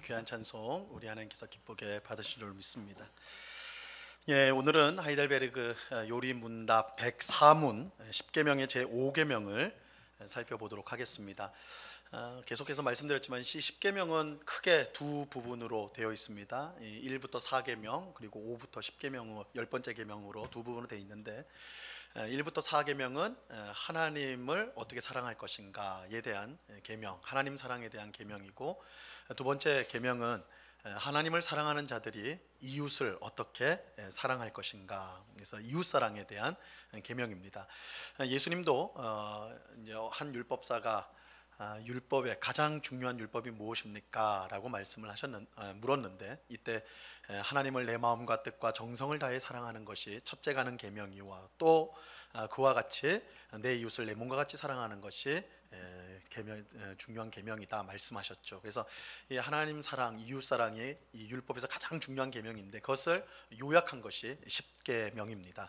귀한 찬송 우리 하나님께서 기쁘게 받으실 줄 믿습니다. 예, 오늘은 하이델베르그 요리 문답 104문 10계명의 제 5계명을 살펴보도록 하겠습니다. 계속해서 말씀드렸지만 이 10계명은 크게 두 부분으로 되어 있습니다. 1부터 4계명 그리고 5부터 10계명 10번째 계명으로 두 부분으로 되어 있는데 1부터 4계명은 하나님을 어떻게 사랑할 것인가에 대한 계명, 하나님 사랑에 대한 계명이고, 두 번째 계명은 하나님을 사랑하는 자들이 이웃을 어떻게 사랑할 것인가, 그래서 이웃 사랑에 대한 계명입니다. 예수님도 한 율법사가 율법의 가장 중요한 율법이 무엇입니까? 라고 물었는데, 이때 하나님을 내 마음과 뜻과 정성을 다해 사랑하는 것이 첫째가 는 계명이와 또 그와 같이 내 이웃을 내 몸과 같이 사랑하는 것이 중요한 계명이다 말씀하셨죠. 그래서 이 하나님 사랑, 이웃 사랑이 이 율법에서 가장 중요한 계명인데 그것을 요약한 것이 10계명입니다.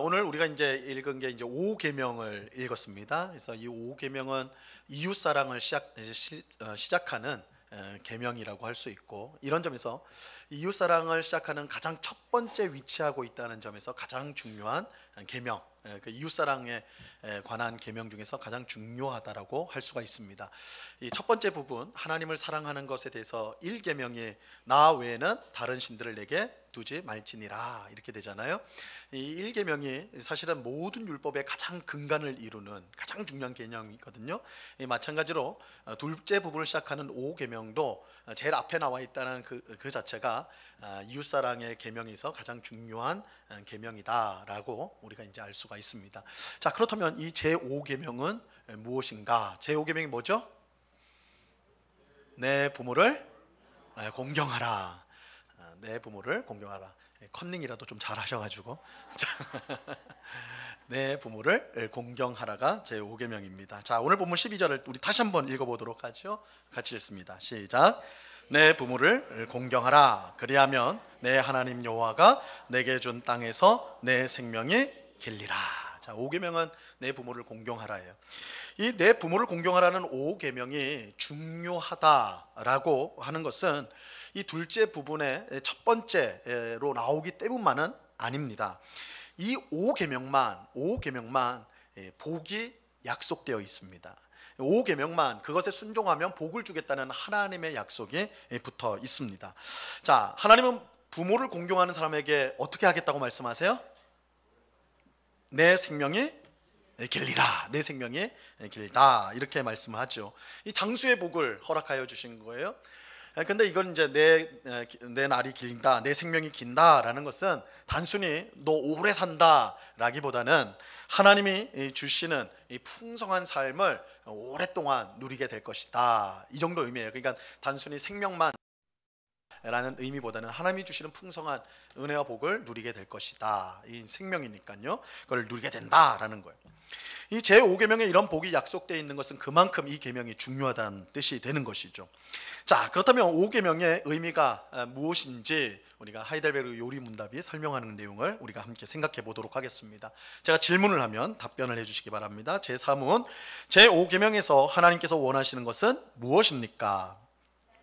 오늘 우리가 이제 읽은 게 이제 5계명을 읽었습니다. 그래서 이 5계명은 이웃 사랑을 시작하는 계명이라고 할 수 있고, 이런 점에서 이웃 사랑을 시작하는 가장 첫 번째 위치하고 있다는 점에서 가장 중요한 계명, 그 이웃 사랑에 관한 계명 중에서 가장 중요하다라고 할 수가 있습니다. 이 첫 번째 부분, 하나님을 사랑하는 것에 대해서 1계명이 나 외에는 다른 신들을 내게 두지 말지니라 이렇게 되잖아요. 이 1계명이 사실은 모든 율법의 가장 근간을 이루는 가장 중요한 개념이거든요. 마찬가지로 둘째 부분을 시작하는 5계명도 제일 앞에 나와 있다는 그 자체가 이웃사랑의 계명에서 가장 중요한 계명이다라고 우리가 이제 알 수가 있습니다. 자, 그렇다면 이 제5계명은 무엇인가? 제5계명이 뭐죠? 내 부모를 공경하라. 내 부모를 공경하라. 컨닝이라도 좀 잘하셔가지고 내 부모를 공경하라가 제5계명입니다. 자, 오늘 본문 12절을 우리 다시 한번 읽어보도록 하죠. 같이 읽습니다. 시작. 내 부모를 공경하라. 그리하면 내 하나님 여호와가 내게 준 땅에서 내 생명이 길리라. 자, 5계명은 내 부모를 공경하라예요. 이 내 부모를 공경하라는 5계명이 중요하다라고 하는 것은 이 둘째 부분의 첫 번째로 나오기 때문만은 아닙니다. 이 5계명만 복이 약속되어 있습니다. 5계명만 그것에 순종하면 복을 주겠다는 하나님의 약속이 붙어 있습니다. 자, 하나님은 부모를 공경하는 사람에게 어떻게 하겠다고 말씀하세요? 내 생명이 길리라. 내 생명이 길다. 이렇게 말씀을 하죠. 이 장수의 복을 허락하여 주신 거예요. 근데 이건 이제 내 날이 길다, 내 생명이 긴다라는 것은 단순히 너 오래 산다라기보다는 하나님이 주시는 이 풍성한 삶을 오랫동안 누리게 될 것이다, 이 정도 의미예요. 그러니까 단순히 생명만 라는 의미보다는 하나님이 주시는 풍성한 은혜와 복을 누리게 될 것이다. 이 생명이니까요, 그걸 누리게 된다라는 거예요. 이 제5계명에 이런 복이 약속되어 있는 것은 그만큼 이 계명이 중요하다는 뜻이 되는 것이죠. 자, 그렇다면 5계명의 의미가 무엇인지 우리가 하이델베르그 요리 문답이 설명하는 내용을 우리가 함께 생각해 보도록 하겠습니다. 제가 질문을 하면 답변을 해주시기 바랍니다. 제3문, 제5계명에서 하나님께서 원하시는 것은 무엇입니까?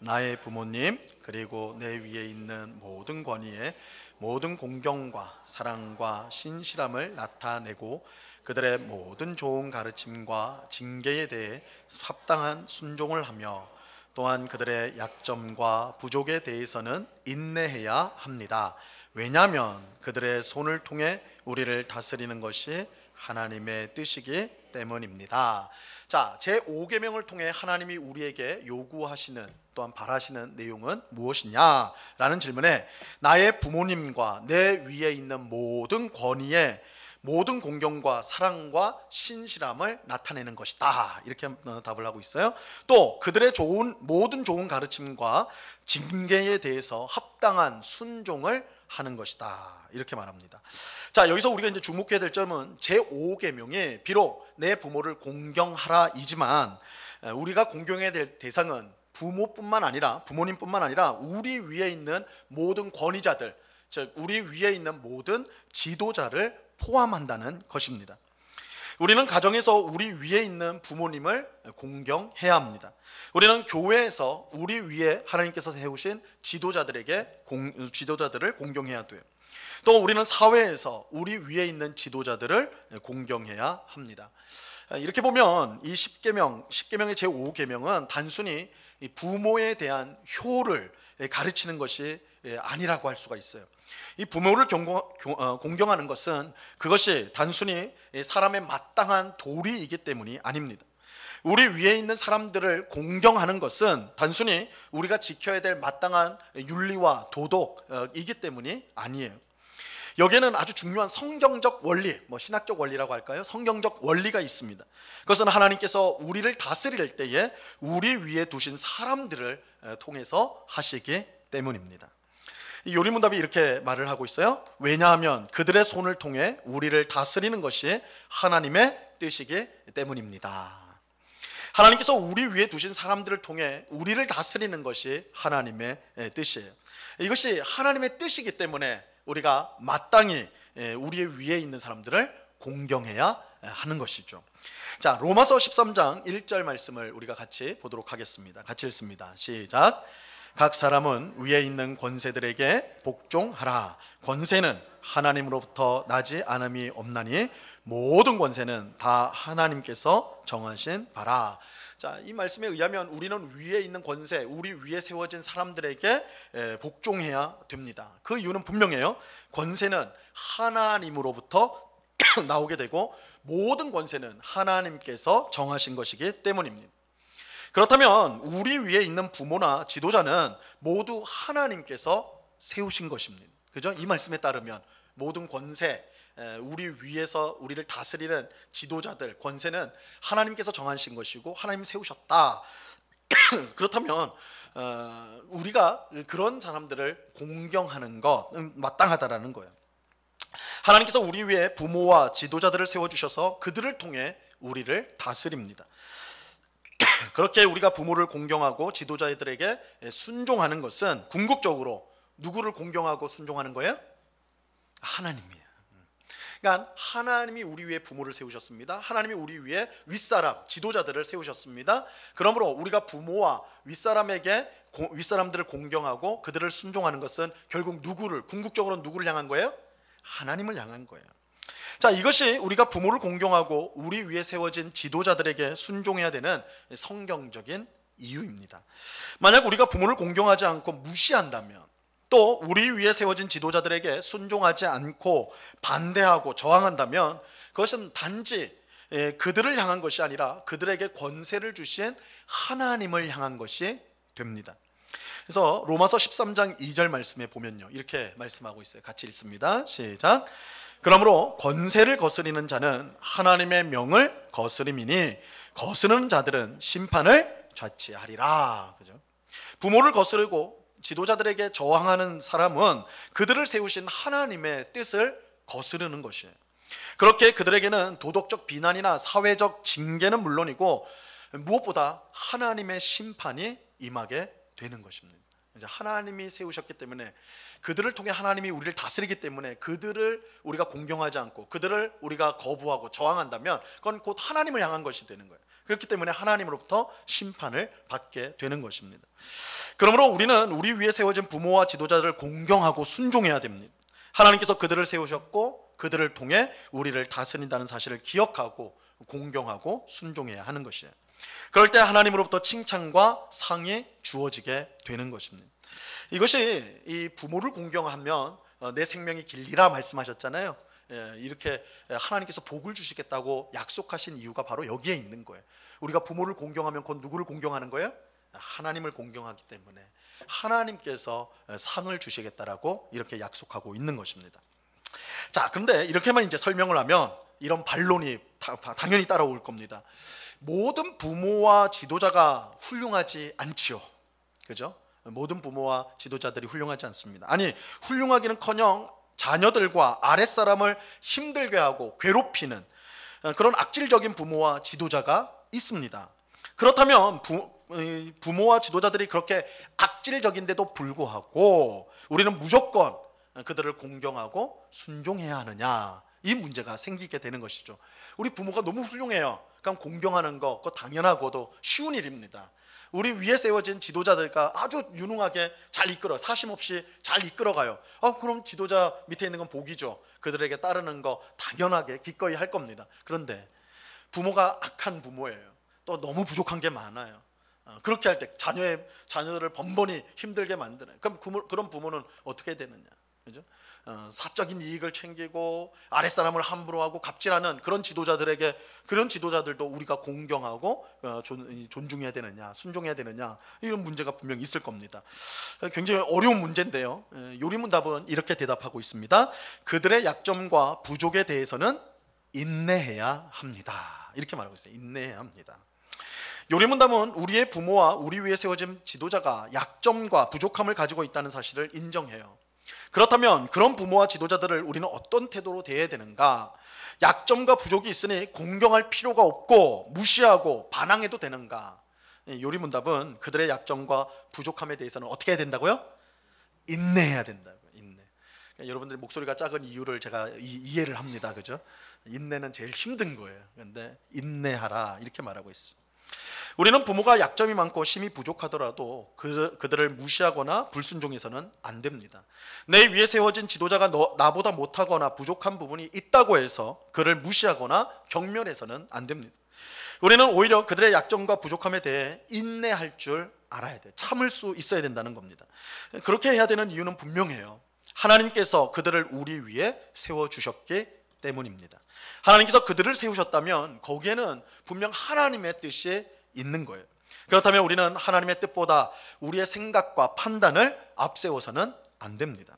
나의 부모님 그리고 내 위에 있는 모든 권위에 모든 공경과 사랑과 신실함을 나타내고 그들의 모든 좋은 가르침과 징계에 대해 합당한 순종을 하며 또한 그들의 약점과 부족에 대해서는 인내해야 합니다. 왜냐하면 그들의 손을 통해 우리를 다스리는 것이 하나님의 뜻이기 때문입니다. 자, 제5계명을 통해 하나님이 우리에게 요구하시는 또한 바라시는 내용은 무엇이냐라는 질문에 나의 부모님과 내 위에 있는 모든 권위에 모든 공경과 사랑과 신실함을 나타내는 것이다, 이렇게 답을 하고 있어요. 또 그들의 모든 좋은 가르침과 징계에 대해서 합당한 순종을 하는 것이다, 이렇게 말합니다. 자, 여기서 우리가 이제 주목해야 될 점은 제5계명이 비록 내 부모를 공경하라이지만 우리가 공경해야 될 대상은 부모뿐만 아니라 부모님뿐만 아니라 우리 위에 있는 모든 권위자들, 즉 우리 위에 있는 모든 지도자를 포함한다는 것입니다. 우리는 가정에서 우리 위에 있는 부모님을 공경해야 합니다. 우리는 교회에서 우리 위에 하나님께서 세우신 지도자들을 공경해야 돼요. 또 우리는 사회에서 우리 위에 있는 지도자들을 공경해야 합니다. 이렇게 보면 이 10계명의 제5계명은 단순히 부모에 대한 효를 가르치는 것이 아니라고 할 수가 있어요. 이 부모를 공경하는 것은 그것이 단순히 사람의 마땅한 도리이기 때문이 아닙니다. 우리 위에 있는 사람들을 공경하는 것은 단순히 우리가 지켜야 될 마땅한 윤리와 도덕이기 때문이 아니에요. 여기에는 아주 중요한 성경적 원리, 신학적 원리라고 할까요? 성경적 원리가 있습니다. 그것은 하나님께서 우리를 다스릴 때에 우리 위에 두신 사람들을 통해서 하시기 때문입니다. 이 요리문답이 이렇게 말을 하고 있어요. 왜냐하면 그들의 손을 통해 우리를 다스리는 것이 하나님의 뜻이기 때문입니다. 하나님께서 우리 위에 두신 사람들을 통해 우리를 다스리는 것이 하나님의 뜻이에요. 이것이 하나님의 뜻이기 때문에 우리가 마땅히 우리 위에 있는 사람들을 공경해야 하는 것이죠. 자, 로마서 13장 1절 말씀을 우리가 같이 보도록 하겠습니다. 같이 읽습니다. 시작. 각 사람은 위에 있는 권세들에게 복종하라. 권세는 하나님으로부터 나지 않음이 없나니 모든 권세는 다 하나님께서 정하신 바라. 자, 이 말씀에 의하면 우리는 위에 있는 권세, 우리 위에 세워진 사람들에게 복종해야 됩니다. 그 이유는 분명해요. 권세는 하나님으로부터 나오게 되고 모든 권세는 하나님께서 정하신 것이기 때문입니다. 그렇다면 우리 위에 있는 부모나 지도자는 모두 하나님께서 세우신 것입니다. 그죠? 이 말씀에 따르면 모든 권세, 우리 위에서 우리를 다스리는 지도자들, 권세는 하나님께서 정하신 것이고 하나님이 세우셨다. 그렇다면 우리가 그런 사람들을 공경하는 것 마땅하다라는 거예요. 하나님께서 우리 위에 부모와 지도자들을 세워주셔서 그들을 통해 우리를 다스립니다. 그렇게 우리가 부모를 공경하고 지도자들에게 순종하는 것은 궁극적으로 누구를 공경하고 순종하는 거예요? 하나님이에요. 그러니까 하나님이 우리 위에 부모를 세우셨습니다. 하나님이 우리 위에 윗사람, 지도자들을 세우셨습니다. 그러므로 우리가 부모와 윗사람들을 공경하고 그들을 순종하는 것은 결국 궁극적으로 누구를 향한 거예요? 하나님을 향한 거예요. 자, 이것이 우리가 부모를 공경하고 우리 위에 세워진 지도자들에게 순종해야 되는 성경적인 이유입니다. 만약 우리가 부모를 공경하지 않고 무시한다면, 또 우리 위에 세워진 지도자들에게 순종하지 않고 반대하고 저항한다면 그것은 단지 그들을 향한 것이 아니라 그들에게 권세를 주신 하나님을 향한 것이 됩니다. 그래서 로마서 13장 2절 말씀에 보면요, 이렇게 말씀하고 있어요. 같이 읽습니다. 시작. 그러므로 권세를 거스리는 자는 하나님의 명을 거스림이니 거스르는 자들은 심판을 자취하리라. 그죠? 부모를 거스르고 지도자들에게 저항하는 사람은 그들을 세우신 하나님의 뜻을 거스르는 것이에요. 그렇게 그들에게는 도덕적 비난이나 사회적 징계는 물론이고 무엇보다 하나님의 심판이 임하게 되는 것입니다. 이제 하나님이 세우셨기 때문에, 그들을 통해 하나님이 우리를 다스리기 때문에 그들을 우리가 공경하지 않고 그들을 우리가 거부하고 저항한다면 그건 곧 하나님을 향한 것이 되는 거예요. 그렇기 때문에 하나님으로부터 심판을 받게 되는 것입니다. 그러므로 우리는 우리 위에 세워진 부모와 지도자들을 공경하고 순종해야 됩니다. 하나님께서 그들을 세우셨고 그들을 통해 우리를 다스린다는 사실을 기억하고 공경하고 순종해야 하는 것이에요. 그럴 때 하나님으로부터 칭찬과 상이 주어지게 되는 것입니다. 이것이 이 부모를 공경하면 내 생명이 길리라 말씀하셨잖아요. 이렇게 하나님께서 복을 주시겠다고 약속하신 이유가 바로 여기에 있는 거예요. 우리가 부모를 공경하면 곧 누구를 공경하는 거예요? 하나님을 공경하기 때문에 하나님께서 상을 주시겠다라고 이렇게 약속하고 있는 것입니다. 자, 그런데 이렇게만 이제 설명을 하면 이런 반론이 당연히 따라올 겁니다. 모든 부모와 지도자가 훌륭하지 않지요. 그죠? 모든 부모와 지도자들이 훌륭하지 않습니다. 아니, 훌륭하기는커녕 자녀들과 아랫사람을 힘들게 하고 괴롭히는 그런 악질적인 부모와 지도자가 있습니다. 그렇다면 부모와 지도자들이 그렇게 악질적인데도 불구하고 우리는 무조건 그들을 공경하고 순종해야 하느냐? 이 문제가 생기게 되는 것이죠. 우리 부모가 너무 훌륭해요. 그럼 공경하는 거 그거 당연하고도 쉬운 일입니다. 우리 위에 세워진 지도자들과 아주 유능하게 잘 이끌어, 사심없이 잘 이끌어가요. 그럼 지도자 밑에 있는 건 복이죠. 그들에게 따르는 거 당연하게 기꺼이 할 겁니다. 그런데 부모가 악한 부모예요. 또 너무 부족한 게 많아요. 그렇게 할 때 자녀들을 번번이 힘들게 만드는, 그런 부모는 어떻게 되느냐, 그죠? 사적인 이익을 챙기고 아랫사람을 함부로 하고 갑질하는 그런 지도자들도 우리가 공경하고 존중해야 되느냐, 순종해야 되느냐, 이런 문제가 분명히 있을 겁니다. 굉장히 어려운 문제인데요, 요리문답은 이렇게 대답하고 있습니다. 그들의 약점과 부족에 대해서는 인내해야 합니다. 이렇게 말하고 있어요. 인내해야 합니다. 요리문답은 우리의 부모와 우리 위에 세워진 지도자가 약점과 부족함을 가지고 있다는 사실을 인정해요. 그렇다면 그런 부모와 지도자들을 우리는 어떤 태도로 대해야 되는가? 약점과 부족이 있으니 공경할 필요가 없고 무시하고 반항해도 되는가? 요리문답은 그들의 약점과 부족함에 대해서는 어떻게 해야 된다고요? 인내해야 된다고요. 인내. 그러니까 여러분들이 목소리가 작은 이유를 제가 이해를 합니다. 그죠? 인내는 제일 힘든 거예요. 그런데 인내하라 이렇게 말하고 있어요. 우리는 부모가 약점이 많고 힘이 부족하더라도 그들을 무시하거나 불순종해서는 안 됩니다. 내 위에 세워진 지도자가 나보다 못하거나 부족한 부분이 있다고 해서 그를 무시하거나 경멸해서는 안 됩니다. 우리는 오히려 그들의 약점과 부족함에 대해 인내할 줄 알아야 돼요. 참을 수 있어야 된다는 겁니다. 그렇게 해야 되는 이유는 분명해요. 하나님께서 그들을 우리 위에 세워주셨기 때문입니다. 하나님께서 그들을 세우셨다면 거기에는 분명 하나님의 뜻이 있는 거예요. 그렇다면 우리는 하나님의 뜻보다 우리의 생각과 판단을 앞세워서는 안 됩니다.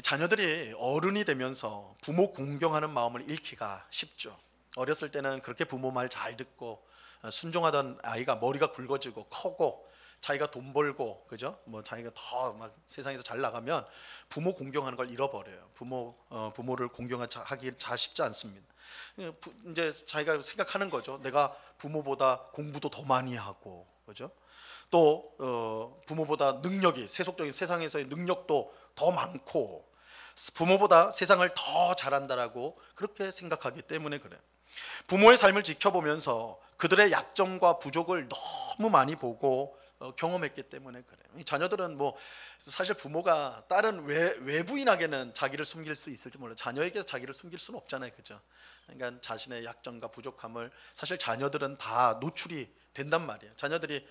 자녀들이 어른이 되면서 부모 공경하는 마음을 잃기가 쉽죠. 어렸을 때는 그렇게 부모 말 잘 듣고 순종하던 아이가 머리가 굵어지고 커고 자기가 돈 벌고, 그죠? 자기가 더 막 세상에서 잘 나가면 부모 공경하는 걸 잃어버려요. 부모를 공경하기 잘 쉽지 않습니다. 이제 자기가 생각하는 거죠. 내가 부모보다 공부도 더 많이 하고, 그죠? 또 부모보다 능력이, 세속적인 세상에서의 능력도 더 많고, 부모보다 세상을 더 잘한다라고 그렇게 생각하기 때문에 그래요. 부모의 삶을 지켜보면서 그들의 약점과 부족을 너무 많이 보고 경험했기 때문에 그래요. 자녀들은 사실 부모가 다른 외부인에게는 자기를 숨길 수 있을지 몰라요. 자녀에게 자기를 숨길 수는 없잖아요, 그죠? 그러니까 자신의 약점과 부족함을 사실 자녀들은 다 노출이 된단 말이에요. 자녀들이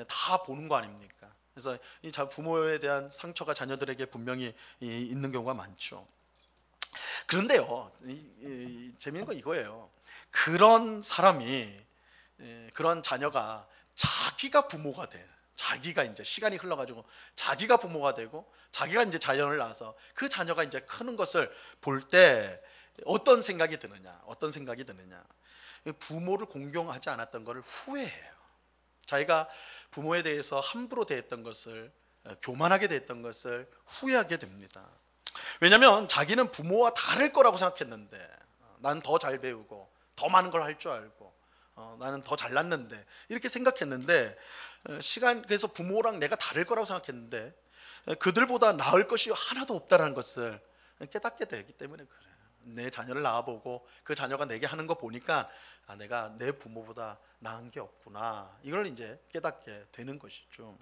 다 보는 거 아닙니까? 그래서 이 부모에 대한 상처가 자녀들에게 분명히 있는 경우가 많죠. 그런데요, 재미있는 건 이거예요. 그런 사람이, 그런 자녀가 자기가 부모가 돼. 자기가 이제 시간이 흘러가지고 자기가 부모가 되고 자기가 이제 자녀를 낳아서 그 자녀가 이제 크는 것을 볼 때 어떤 생각이 드느냐? 부모를 공경하지 않았던 것을 후회해요. 자기가 부모에 대해서 함부로 대했던 것을, 교만하게 대했던 것을 후회하게 됩니다. 왜냐하면 자기는 부모와 다를 거라고 생각했는데, 난 더 잘 배우고 더 많은 걸 할 줄 알고 나는 더 잘났는데 이렇게 생각했는데, 그래서 부모랑 내가 다를 거라고 생각했는데 그들보다 나을 것이 하나도 없다는 것을 깨닫게 되기 때문에 그래요. 내 자녀를 낳아보고 그 자녀가 내게 하는 거 보니까 내가 내 부모보다 나은 게 없구나, 이걸 이제 깨닫게 되는 것이죠.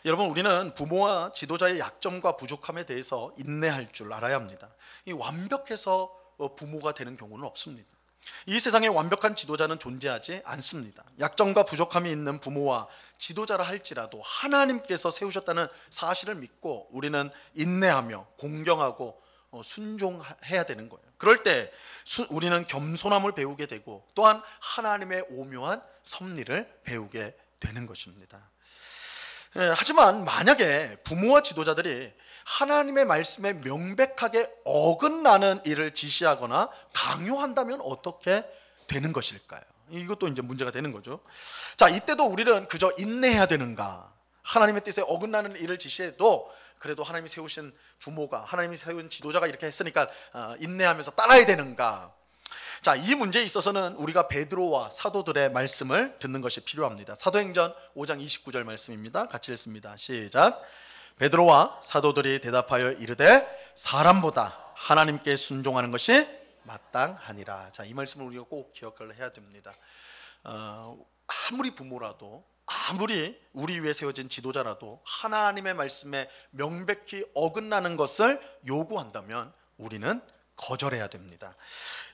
여러분, 우리는 부모와 지도자의 약점과 부족함에 대해서 인내할 줄 알아야 합니다. 이 완벽해서 부모가 되는 경우는 없습니다. 이 세상에 완벽한 지도자는 존재하지 않습니다. 약점과 부족함이 있는 부모와 지도자라 할지라도 하나님께서 세우셨다는 사실을 믿고 우리는 인내하며 공경하고 순종해야 되는 거예요. 그럴 때 우리는 겸손함을 배우게 되고 또한 하나님의 오묘한 섭리를 배우게 되는 것입니다. 하지만 만약에 부모와 지도자들이 하나님의 말씀에 명백하게 어긋나는 일을 지시하거나 강요한다면 어떻게 되는 것일까요? 이것도 이제 문제가 되는 거죠. 자, 이때도 우리는 그저 인내해야 되는가? 하나님의 뜻에 어긋나는 일을 지시해도 그래도 하나님이 세우신 부모가, 하나님이 세운 지도자가 이렇게 했으니까 인내하면서 따라야 되는가? 자, 이 문제에 있어서는 우리가 베드로와 사도들의 말씀을 듣는 것이 필요합니다. 사도행전 5장 29절 말씀입니다. 같이 읽습니다. 시작. 베드로와 사도들이 대답하여 이르되 사람보다 하나님께 순종하는 것이 마땅하니라. 자, 이 말씀을 우리가 꼭 기억을 해야 됩니다. 아무리 부모라도, 아무리 우리 위에 세워진 지도자라도 하나님의 말씀에 명백히 어긋나는 것을 요구한다면 우리는 거절해야 됩니다.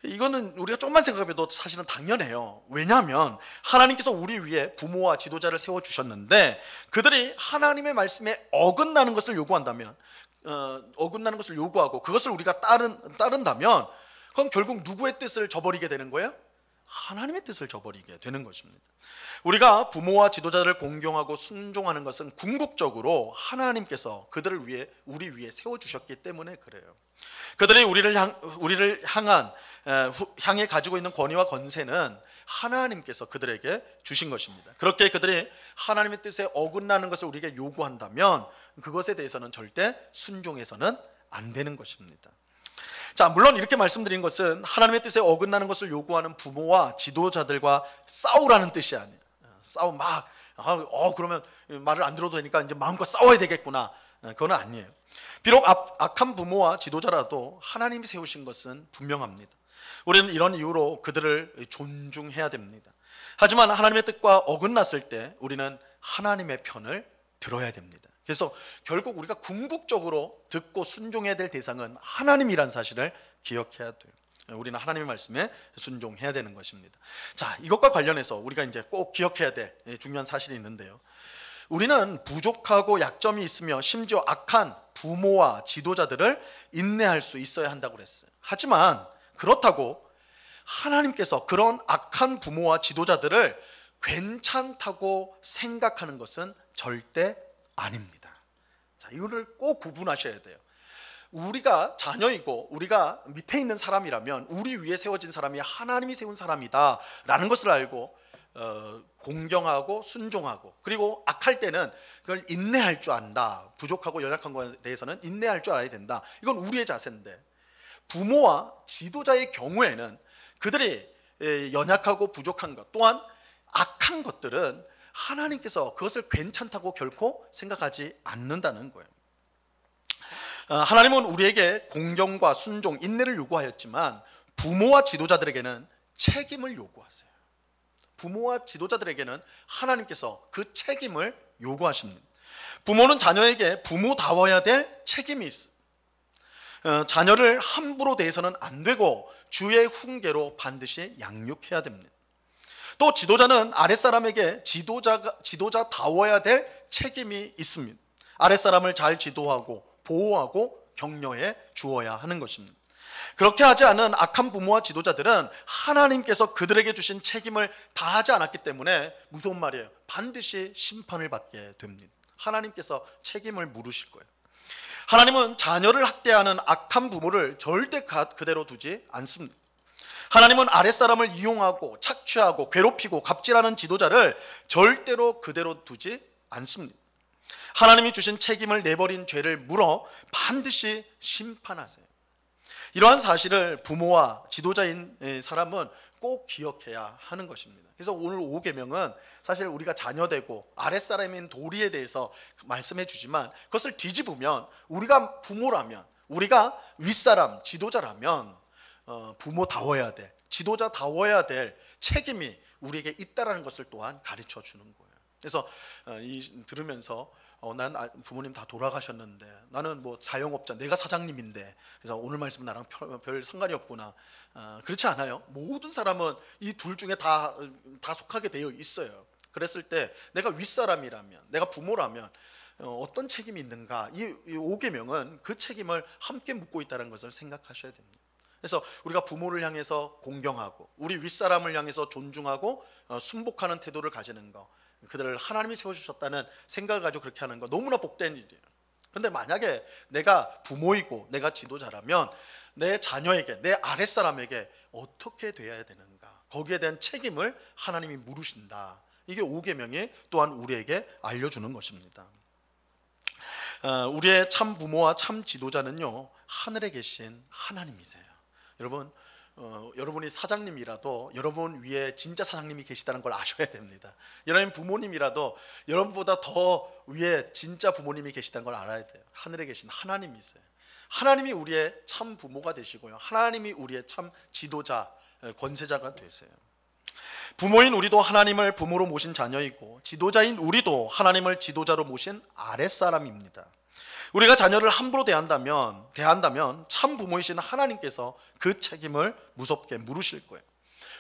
이거는 우리가 조금만 생각해도 사실은 당연해요. 왜냐하면 하나님께서 우리 위에 부모와 지도자를 세워주셨는데 그들이 하나님의 말씀에 어긋나는 것을 요구한다면, 어긋나는 것을 요구하고 그것을 우리가 따른다면 그건 결국 누구의 뜻을 저버리게 되는 거예요? 하나님의 뜻을 저버리게 되는 것입니다. 우리가 부모와 지도자를 공경하고 순종하는 것은 궁극적으로 하나님께서 그들을 위해, 우리 위에 세워주셨기 때문에 그래요. 그들이 우리를 향해 가지고 있는 권위와 권세는 하나님께서 그들에게 주신 것입니다. 그렇게 그들이 하나님의 뜻에 어긋나는 것을 우리에게 요구한다면 그것에 대해서는 절대 순종해서는 안 되는 것입니다. 자, 물론 이렇게 말씀드린 것은 하나님의 뜻에 어긋나는 것을 요구하는 부모와 지도자들과 싸우라는 뜻이 아니에요. 싸움 막, 그러면 말을 안 들어도 되니까 이제 마음껏 싸워야 되겠구나. 그건 아니에요. 비록 악한 부모와 지도자라도 하나님이 세우신 것은 분명합니다. 우리는 이런 이유로 그들을 존중해야 됩니다. 하지만 하나님의 뜻과 어긋났을 때 우리는 하나님의 편을 들어야 됩니다. 그래서 결국 우리가 궁극적으로 듣고 순종해야 될 대상은 하나님이란 사실을 기억해야 돼요. 우리는 하나님의 말씀에 순종해야 되는 것입니다. 자, 이것과 관련해서 우리가 이제 꼭 기억해야 될 중요한 사실이 있는데요. 우리는 부족하고 약점이 있으며 심지어 악한 부모와 지도자들을 인내할 수 있어야 한다고 그랬어요. 하지만 그렇다고 하나님께서 그런 악한 부모와 지도자들을 괜찮다고 생각하는 것은 절대 아닙니다. 자, 이거를 꼭 구분하셔야 돼요. 우리가 자녀이고 우리가 밑에 있는 사람이라면 우리 위에 세워진 사람이 하나님이 세운 사람이다 라는 것을 알고 공경하고 순종하고, 그리고 악할 때는 그걸 인내할 줄 안다. 부족하고 연약한 것에 대해서는 인내할 줄 알아야 된다. 이건 우리의 자세인데, 부모와 지도자의 경우에는 그들이 연약하고 부족한 것 또한 악한 것들은 하나님께서 그것을 괜찮다고 결코 생각하지 않는다는 거예요. 하나님은 우리에게 공경과 순종, 인내를 요구하였지만 부모와 지도자들에게는 책임을 요구하세요. 부모와 지도자들에게는 하나님께서 그 책임을 요구하십니다. 부모는 자녀에게 부모다워야 될 책임이 있어요. 자녀를 함부로 대해서는 안 되고 주의 훈계로 반드시 양육해야 됩니다. 또 지도자는 아랫사람에게 지도자다워야 될 책임이 있습니다. 아랫사람을 잘 지도하고 보호하고 격려해 주어야 하는 것입니다. 그렇게 하지 않은 악한 부모와 지도자들은 하나님께서 그들에게 주신 책임을 다하지 않았기 때문에 무서운 말이에요. 반드시 심판을 받게 됩니다. 하나님께서 책임을 물으실 거예요. 하나님은 자녀를 학대하는 악한 부모를 절대 그대로 두지 않습니다. 하나님은 아랫사람을 이용하고 착취하고 괴롭히고 갑질하는 지도자를 절대로 그대로 두지 않습니다. 하나님이 주신 책임을 내버린 죄를 물어 반드시 심판하세요. 이러한 사실을 부모와 지도자인 사람은 꼭 기억해야 하는 것입니다. 그래서 오늘 5계명은 사실 우리가 자녀되고 아랫사람인 도리에 대해서 말씀해 주지만 그것을 뒤집으면 우리가 부모라면, 우리가 윗사람, 지도자라면 부모다워야 될, 지도자다워야 될 책임이 우리에게 있다라는 것을 또한 가르쳐 주는 거예요. 그래서 들으면서 난 부모님 다 돌아가셨는데 나는 뭐 자영업자, 내가 사장님인데 그래서 오늘 말씀은 나랑 별 상관이 없구나. 그렇지 않아요. 모든 사람은 이 둘 중에 다 속하게 되어 있어요. 그랬을 때 내가 윗사람이라면, 내가 부모라면 어떤 책임이 있는가. 이 5계명은 그 책임을 함께 묻고 있다는 것을 생각하셔야 됩니다. 그래서 우리가 부모를 향해서 공경하고 우리 윗사람을 향해서 존중하고 순복하는 태도를 가지는 거, 그들을 하나님이 세워주셨다는 생각을 가지고 그렇게 하는 거 너무나 복된 일이에요. 근데 만약에 내가 부모이고 내가 지도자라면 내 자녀에게, 내 아랫사람에게 어떻게 돼야 되는가, 거기에 대한 책임을 하나님이 물으신다. 이게 5계명이 또한 우리에게 알려주는 것입니다. 우리의 참 부모와 참 지도자는요, 하늘에 계신 하나님이세요. 여러분, 여러분이 사장님이라도 여러분 위에 진짜 사장님이 계시다는 걸 아셔야 됩니다. 여러분 부모님이라도 여러분보다 더 위에 진짜 부모님이 계시다는 걸 알아야 돼요. 하늘에 계신 하나님이세요. 하나님이 우리의 참 부모가 되시고요, 하나님이 우리의 참 지도자, 권세자가 되세요. 부모인 우리도 하나님을 부모로 모신 자녀이고, 지도자인 우리도 하나님을 지도자로 모신 아랫사람입니다. 우리가 자녀를 함부로 대한다면 참 부모이신 하나님께서 그 책임을 무섭게 물으실 거예요.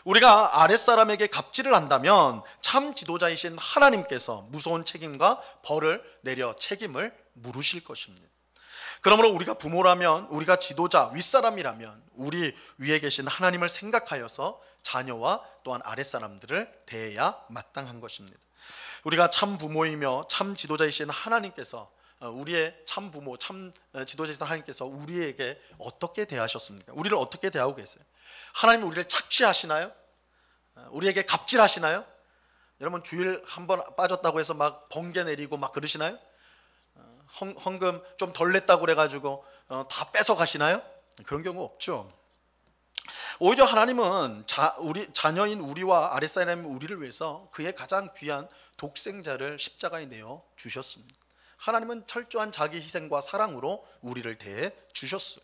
우리가 아랫사람에게 갑질을 한다면 참 지도자이신 하나님께서 무서운 책임과 벌을 내려 책임을 물으실 것입니다. 그러므로 우리가 부모라면, 우리가 지도자, 윗사람이라면 우리 위에 계신 하나님을 생각하여서 자녀와 또한 아랫사람들을 대해야 마땅한 것입니다. 우리가 참 부모이며 참 지도자이신 하나님께서, 우리의 참 부모, 참 지도자이신 하나님께서 우리에게 어떻게 대하셨습니까? 우리를 어떻게 대하고 계세요? 하나님은 우리를 착취하시나요? 우리에게 갑질하시나요? 여러분, 주일 한번 빠졌다고 해서 막 번개 내리고 막 그러시나요? 헌금 좀 덜 냈다고 그래가지고 다 뺏어 가시나요? 그런 경우 없죠. 오히려 하나님은 자녀인 우리와 아랫사람인 우리를 위해서 그의 가장 귀한 독생자를 십자가에 내어 주셨습니다. 하나님은 철저한 자기 희생과 사랑으로 우리를 대해 주셨어요.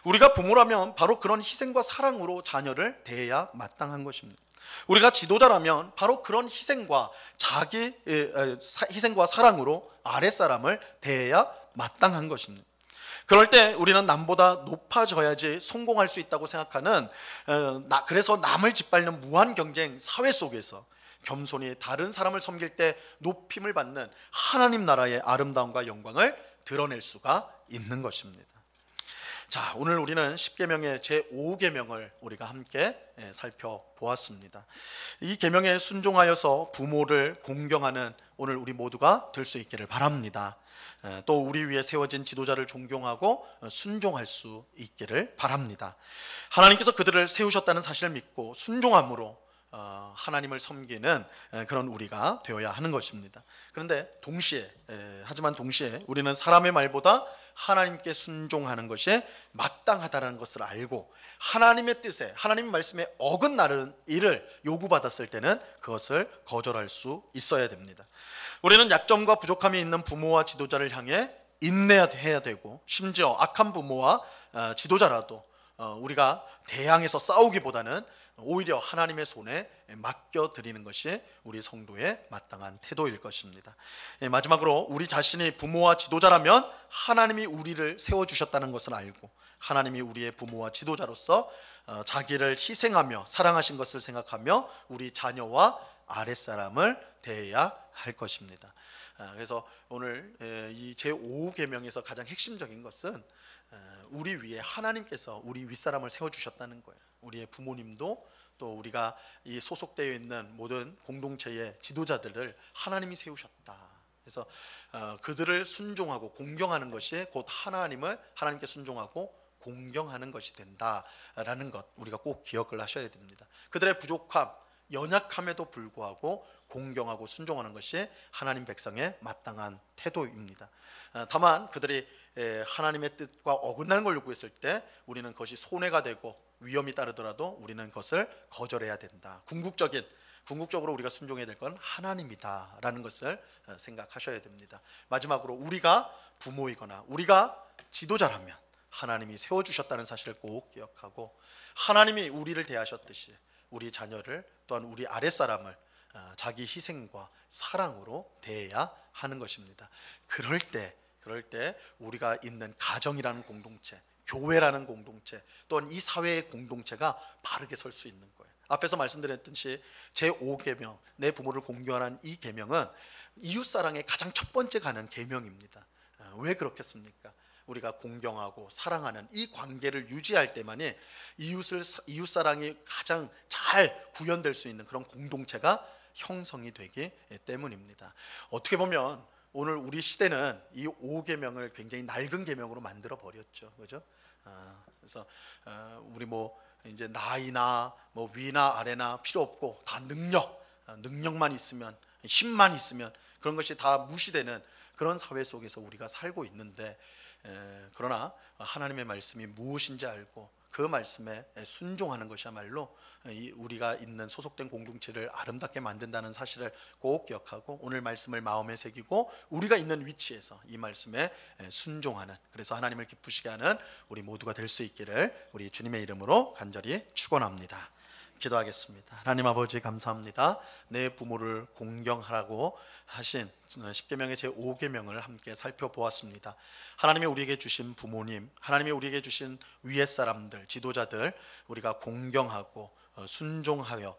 우리가 부모라면 바로 그런 희생과 사랑으로 자녀를 대해야 마땅한 것입니다. 우리가 지도자라면 바로 그런 희생과 희생과 사랑으로 아랫사람을 대해야 마땅한 것입니다. 그럴 때 우리는 남보다 높아져야지 성공할 수 있다고 생각하는, 그래서 남을 짓밟는 무한 경쟁 사회 속에서 겸손히 다른 사람을 섬길 때 높임을 받는 하나님 나라의 아름다움과 영광을 드러낼 수가 있는 것입니다. 자, 오늘 우리는 십계명의 제5계명을 우리가 함께 살펴보았습니다. 이 계명에 순종하여서 부모를 공경하는 오늘 우리 모두가 될 수 있기를 바랍니다. 또 우리 위에 세워진 지도자를 존경하고 순종할 수 있기를 바랍니다. 하나님께서 그들을 세우셨다는 사실을 믿고 순종함으로 하나님을 섬기는 그런 우리가 되어야 하는 것입니다. 그런데 하지만 동시에 우리는 사람의 말보다 하나님께 순종하는 것이 마땅하다는 것을 알고, 하나님의 뜻에, 하나님 말씀에 어긋나는 일을 요구받았을 때는 그것을 거절할 수 있어야 됩니다. 우리는 약점과 부족함이 있는 부모와 지도자를 향해 인내해야 되고, 심지어 악한 부모와 지도자라도 우리가 대항해서 싸우기보다는 오히려 하나님의 손에 맡겨드리는 것이 우리 성도의 마땅한 태도일 것입니다. 마지막으로 우리 자신이 부모와 지도자라면 하나님이 우리를 세워주셨다는 것을 알고, 하나님이 우리의 부모와 지도자로서 자기를 희생하며 사랑하신 것을 생각하며 우리 자녀와 아랫사람을 대해야 할 것입니다. 그래서 오늘 이 제5계명에서 가장 핵심적인 것은 우리 위에 하나님께서 우리 윗사람을 세워주셨다는 거예요. 우리의 부모님도, 또 우리가 이 소속되어 있는 모든 공동체의 지도자들을 하나님이 세우셨다. 그래서 그들을 순종하고 공경하는 것이 곧 하나님께 순종하고 공경하는 것이 된다라는 것, 우리가 꼭 기억을 하셔야 됩니다. 그들의 부족함, 연약함에도 불구하고 공경하고 순종하는 것이 하나님 백성의 마땅한 태도입니다. 다만 그들이 하나님의 뜻과 어긋나는 걸 요구했을 때 우리는 그것이 손해가 되고 위험이 따르더라도 우리는 그것을 거절해야 된다. 궁극적으로 우리가 순종해야 될 건 하나님이다라는 것을 생각하셔야 됩니다. 마지막으로 우리가 부모이거나 우리가 지도자라면 하나님이 세워주셨다는 사실을 꼭 기억하고, 하나님이 우리를 대하셨듯이 우리 자녀를, 또한 우리 아랫사람을 자기 희생과 사랑으로 대해야 하는 것입니다. 그럴 때 우리가 있는 가정이라는 공동체, 교회라는 공동체, 또한 이 사회의 공동체가 바르게 설 수 있는 거예요. 앞에서 말씀드렸듯이 제5계명, 내 부모를 공경하는 이 계명은 이웃사랑의 가장 첫 번째 가는 계명입니다. 왜 그렇겠습니까? 우리가 공경하고 사랑하는 이 관계를 유지할 때만이 이웃사랑이 가장 잘 구현될 수 있는 그런 공동체가 형성이 되기 때문입니다. 어떻게 보면 오늘 우리 시대는 이 5계명을 굉장히 낡은 계명으로 만들어 버렸죠. 그죠? 그래서 우리 이제 나이나 위나 아래나 필요 없고 다 능력만 있으면, 힘만 있으면 그런 것이 다 무시되는 그런 사회 속에서 우리가 살고 있는데, 그러나 하나님의 말씀이 무엇인지 알고 그 말씀에 순종하는 것이야말로 우리가 있는 소속된 공동체를 아름답게 만든다는 사실을 꼭 기억하고 오늘 말씀을 마음에 새기고 우리가 있는 위치에서 이 말씀에 순종하는, 그래서 하나님을 기쁘시게 하는 우리 모두가 될 수 있기를 우리 주님의 이름으로 간절히 축원합니다. 기도하겠습니다. 하나님 아버지, 감사합니다. 내 부모를 공경하라고 하신 10계명의 제5계명을 함께 살펴보았습니다. 하나님이 우리에게 주신 부모님, 하나님이 우리에게 주신 위에 사람들, 지도자들 우리가 공경하고 순종하여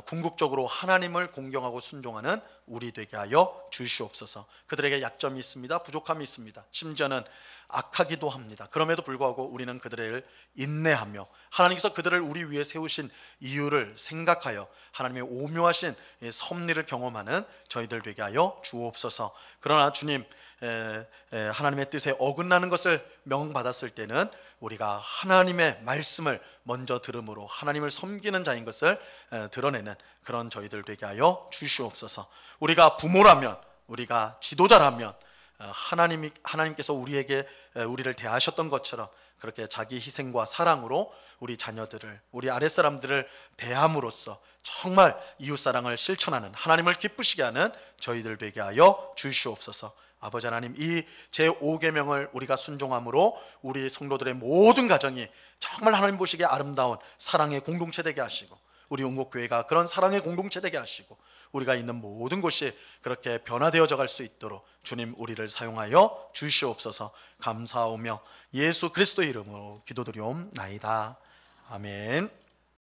궁극적으로 하나님을 공경하고 순종하는 우리 되게 하여 주시옵소서. 그들에게 약점이 있습니다. 부족함이 있습니다. 심지어는 악하기도 합니다. 그럼에도 불구하고 우리는 그들을 인내하며 하나님께서 그들을 우리 위에 세우신 이유를 생각하여 하나님의 오묘하신 섭리를 경험하는 저희들 되게 하여 주옵소서. 그러나 주님, 하나님의 뜻에 어긋나는 것을 명받았을 때는 우리가 하나님의 말씀을 먼저 들음으로 하나님을 섬기는 자인 것을 드러내는 그런 저희들 되게 하여 주시옵소서. 우리가 부모라면, 우리가 지도자라면 하나님께서 우리를 대하셨던 것처럼 그렇게 자기 희생과 사랑으로 우리 자녀들을, 우리 아랫사람들을 대함으로써 정말 이웃사랑을 실천하는, 하나님을 기쁘시게 하는 저희들 되게 하여 주시옵소서. 아버지 하나님, 이 제5계명을 우리가 순종함으로 우리 성도들의 모든 가정이 정말 하나님 보시기에 아름다운 사랑의 공동체 되게 하시고, 우리 운곡교회가 그런 사랑의 공동체 되게 하시고, 우리가 있는 모든 곳이 그렇게 변화되어져 갈 수 있도록 주님 우리를 사용하여 주시옵소서. 감사하오며 예수 그리스도의 이름으로 기도드리옵나이다. 아멘.